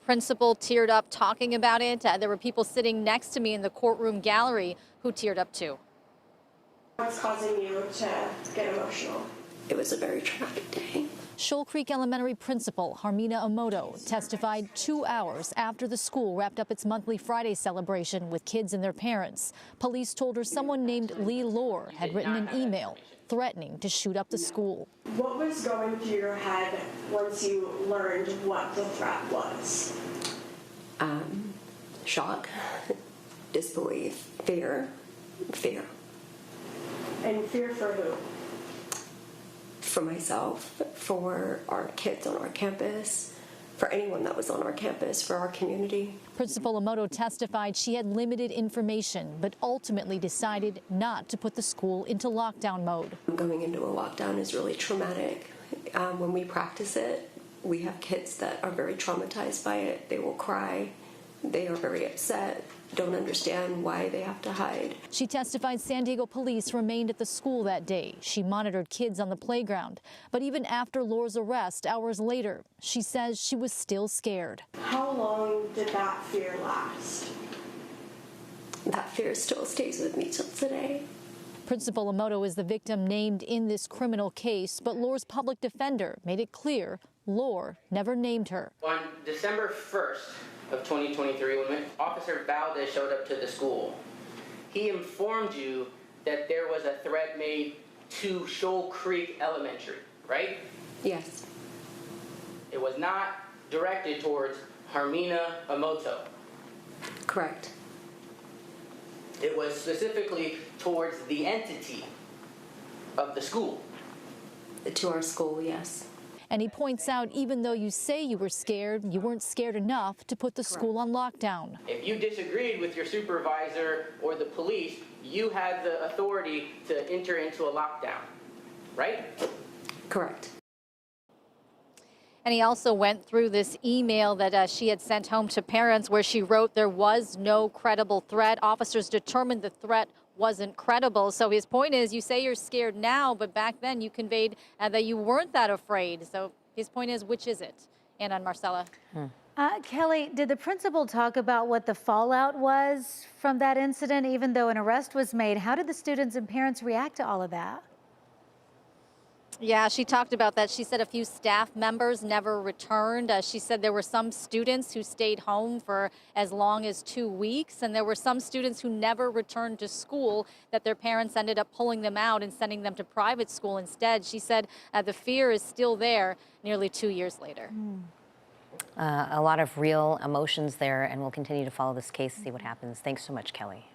principal teared up talking about it. There were people sitting next to me in the courtroom gallery who teared up too. What's causing you to get emotional? It was a very traumatic day. Shoal Creek Elementary principal Harmina Emoto testified 2 hours after the school wrapped up its monthly Friday celebration with kids and their parents. Police told her someone named Lee Lohr had written an email threatening to shoot up the school. What was going through your head once you learned what the threat was? Shock, disbelief, fear. And fear for who? For myself, for our kids on our campus, for anyone that was on our campus, for our community. Principal Emoto testified she had limited information, but ultimately decided not to put the school into lockdown mode. Going into a lockdown is really traumatic. When we practice it, we have kids that are very traumatized by it. They will cry. They are very upset, don't understand why they have to hide. She testified San Diego police remained at the school that day. She monitored kids on the playground. But even after Lohr's arrest, hours later, she says she was still scared. How long did that fear last? That fear still stays with me till today. Principal Emoto is the victim named in this criminal case, but Lohr's public defender made it clear Lohr never named her. On December 1st of 2023, when Officer Valdez showed up to the school, he informed you that there was a threat made to Shoal Creek Elementary, right? Yes. It was not directed towards Harmina Emoto. Correct. It was specifically towards the entity of the school. To our school, yes. And he points out, even though you say you were scared, you weren't scared enough to put the school on lockdown. If you disagreed with your supervisor or the police, you had the authority to enter into a lockdown, right? Correct. And he also went through this email that she had sent home to parents where she wrote there was no credible threat. Officers determined the threat wasn't credible. So his point is, you say you're scared now, but back then you conveyed that you weren't that afraid. So his point is, which is it? Anna and Marcella. Kelly, did the principal talk about what the fallout was from that incident, even though an arrest was made? How did the students and parents react to all of that? Yeah, she talked about that. She said a few staff members never returned. She said there were some students who stayed home for as long as 2 weeks, and there were some students who never returned to school, that their parents ended up pulling them out and sending them to private school instead. She said the fear is still there nearly 2 years later. A lot of real emotions there, and we'll continue to follow this case, see what happens. Thanks so much, Kelly.